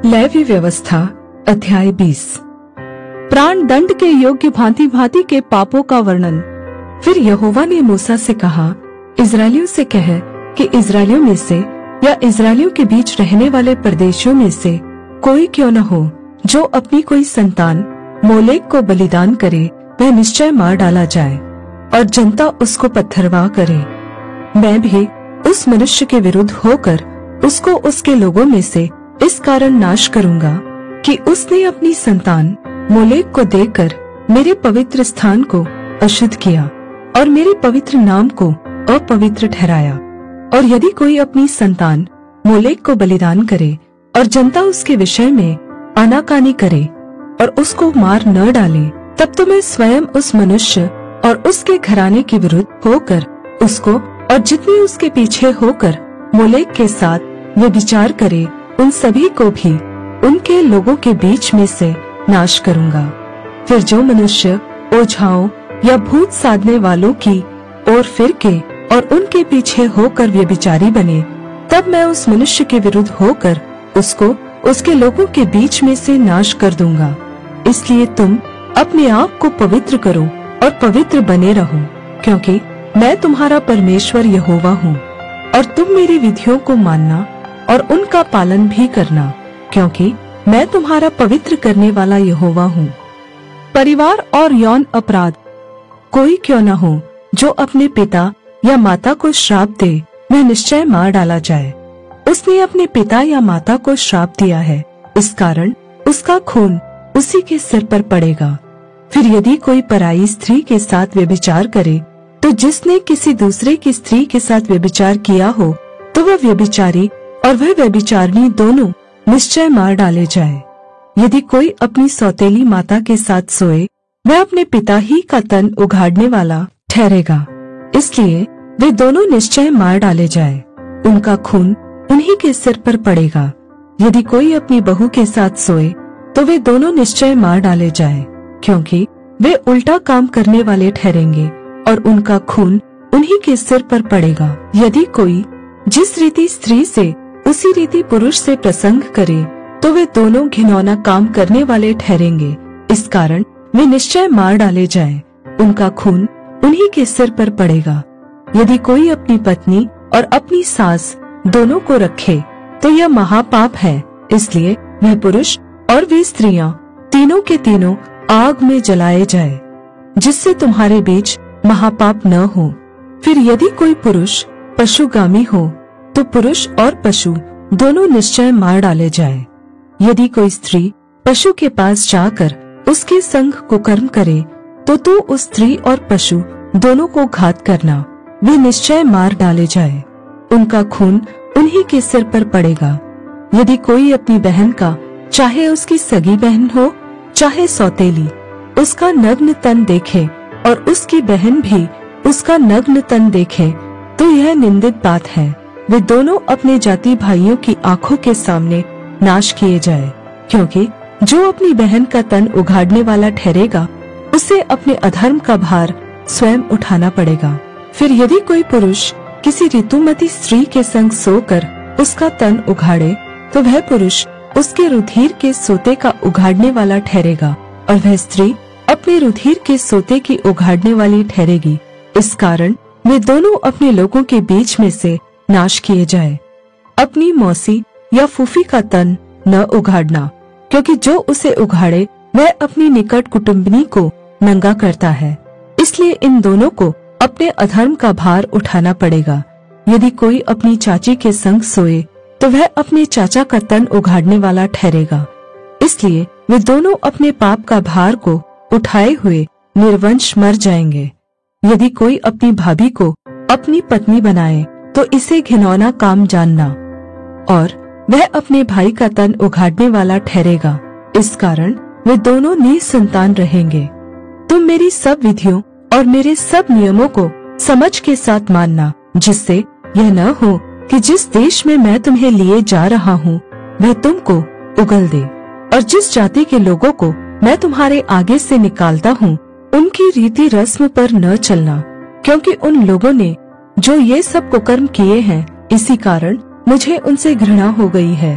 Levy व्यवस्था अध्याय 20। प्राण दंड के योग्य भांति भांति के पापों का वर्णन। फिर यहोवा ने मूसा से कहा, इस्राएलियों से कह कि इस्राएलियों में से या इस्राएलियों के बीच रहने वाले प्रदेशों में से कोई क्यों न हो जो अपनी कोई संतान मोलेक को बलिदान करे, वह निश्चय मार डाला जाए और जनता उसको पत्थरवाह करे। मैं भी उस मनुष्य के विरुद्ध होकर उसको उसके लोगों में से इस कारण नाश करूंगा कि उसने अपनी संतान मोलेक को देकर मेरे पवित्र स्थान को अशुद्ध किया और मेरे पवित्र नाम को अपवित्र ठहराया। और यदि कोई अपनी संतान मोलेक को बलिदान करे और जनता उसके विषय में आनाकानी करे और उसको मार न डाले, तब तो मैं स्वयं उस मनुष्य और उसके घराने के विरुद्ध होकर उसको और जितने उसके पीछे होकर मोलेक के साथ व्यभिचार करे, उन सभी को भी उनके लोगों के बीच में से नाश करूंगा। फिर जो मनुष्य ओझाओं या भूत साधने वालों की ओर फिर के और उनके पीछे होकर व्यभिचारी बने, तब मैं उस मनुष्य के विरुद्ध होकर उसको उसके लोगों के बीच में से नाश कर दूंगा। इसलिए तुम अपने आप को पवित्र करो और पवित्र बने रहो, क्योंकि मैं तुम्हारा परमेश्वर यहोवा हूँ। और तुम मेरी विधियों को मानना और उनका पालन भी करना, क्योंकि मैं तुम्हारा पवित्र करने वाला यहोवा हूँ। परिवार और यौन अपराध। कोई क्यों न हो जो अपने पिता या माता को श्राप दे, वह निश्चय मार डाला जाए। उसने अपने पिता या माता को श्राप दिया है, इस कारण उसका खून उसी के सिर पर पड़ेगा। फिर यदि कोई पराई स्त्री के साथ व्यभिचार करे, तो जिसने किसी दूसरे की स्त्री के साथ व्यभिचार किया हो, तो वह व्यभिचारी और वह व्यभिचारिणी दोनों निश्चय मार डाले जाए। यदि कोई अपनी सौतेली माता के साथ सोए, वह अपने पिता ही का तन उघाड़ने वाला ठहरेगा। इसलिए वे दोनों निश्चय मार डाले जाए, उनका खून उन्हीं के सिर पर पड़ेगा। यदि कोई अपनी बहू के साथ सोए, तो वे दोनों निश्चय मार डाले जाए, क्योंकि वे उल्टा काम करने वाले ठहरेंगे और उनका खून उन्हीं के सिर पर पड़ेगा। यदि कोई जिस रीति स्त्री से उसी रीति पुरुष से प्रसंग करे, तो वे दोनों घिनौना काम करने वाले ठहरेंगे। इस कारण वे निश्चय मार डाले जाए, उनका खून उन्हीं के सिर पर पड़ेगा। यदि कोई अपनी पत्नी और अपनी सास दोनों को रखे, तो यह महापाप है। इसलिए वह पुरुष और वे स्त्रियां तीनों के तीनों आग में जलाए जाए, जिससे तुम्हारे बीच महापाप न हो। फिर यदि कोई पुरुष पशुगामी हो, तो पुरुष और पशु दोनों निश्चय मार डाले जाए। यदि कोई स्त्री पशु के पास जाकर उसके संग कुकर्म करे, तो तू उस स्त्री और पशु दोनों को घात करना, वे निश्चय मार डाले जाए, उनका खून उन्हीं के सिर पर पड़ेगा। यदि कोई अपनी बहन का, चाहे उसकी सगी बहन हो चाहे सौतेली, उसका नग्न तन देखे और उसकी बहन भी उसका नग्न तन देखे, तो यह निंदित बात है। वे दोनों अपने जाति भाइयों की आंखों के सामने नाश किए जाए, क्योंकि जो अपनी बहन का तन उघाड़ने वाला ठहरेगा, उसे अपने अधर्म का भार स्वयं उठाना पड़ेगा। फिर यदि कोई पुरुष किसी ऋतुमती स्त्री के संग सोकर उसका तन उघाड़े, तो वह पुरुष उसके रुधिर के सोते का उघाड़ने वाला ठहरेगा और वह स्त्री अपने रुधिर के सोते की उघाड़ने वाली ठहरेगी। इस कारण वे दोनों अपने लोगों के बीच में से नाश किए जाए। अपनी मौसी या फूफी का तन न उघाड़ना, क्योंकि जो उसे उघाड़े वह अपनी निकट कुटुंबिनी को नंगा करता है। इसलिए इन दोनों को अपने अधर्म का भार उठाना पड़ेगा। यदि कोई अपनी चाची के संग सोए, तो वह अपने चाचा का तन उघाड़ने वाला ठहरेगा। इसलिए वे दोनों अपने पाप का भार को उठाए हुए निर्वंश मर जाएंगे। यदि कोई अपनी भाभी को अपनी पत्नी बनाए, तो इसे घिनौना काम जानना, और वह अपने भाई का तन उघाड़ने वाला ठहरेगा। इस कारण वे दोनों निसंतान रहेंगे। तुम मेरी सब विधियों और मेरे सब नियमों को समझ के साथ मानना, जिससे यह न हो कि जिस देश में मैं तुम्हें लिए जा रहा हूँ, वह तुमको उगल दे। और जिस जाति के लोगों को मैं तुम्हारे आगे से निकालता हूँ, उनकी रीति रस्म पर न चलना, क्योंकि उन लोगों ने जो ये सब कुकर्म किए हैं, इसी कारण मुझे उनसे घृणा हो गई है।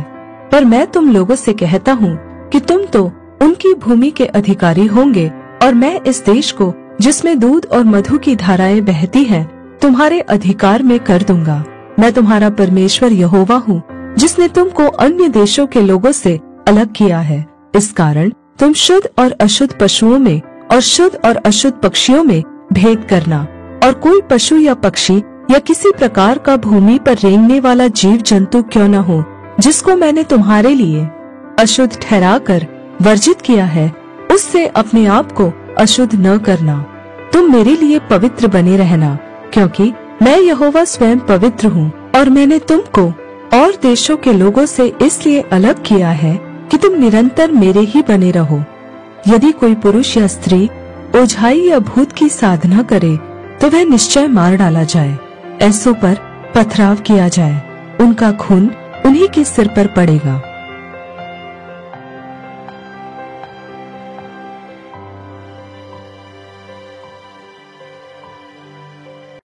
पर मैं तुम लोगों से कहता हूँ कि तुम तो उनकी भूमि के अधिकारी होंगे, और मैं इस देश को, जिसमें दूध और मधु की धाराएं बहती हैं, तुम्हारे अधिकार में कर दूंगा। मैं तुम्हारा परमेश्वर यहोवा हूँ, जिसने तुमको अन्य देशों के लोगों से अलग किया है। इस कारण तुम शुद्ध और अशुद्ध पशुओं में और शुद्ध और अशुद्ध पक्षियों में भेद करना, और कोई पशु या पक्षी या किसी प्रकार का भूमि पर रेंगने वाला जीव जंतु क्यों न हो, जिसको मैंने तुम्हारे लिए अशुद्ध ठहराकर वर्जित किया है, उससे अपने आप को अशुद्ध न करना। तुम मेरे लिए पवित्र बने रहना, क्योंकि मैं यहोवा स्वयं पवित्र हूँ। और मैंने तुमको और देशों के लोगों से इसलिए अलग किया है कि तुम निरंतर मेरे ही बने रहो। यदि कोई पुरुष या स्त्री ओझाई या भूत की साधना करे, तो वह निश्चय मार डाला जाए, ऐसों पर पथराव किया जाए, उनका खून उन्हीं के सिर पर पड़ेगा।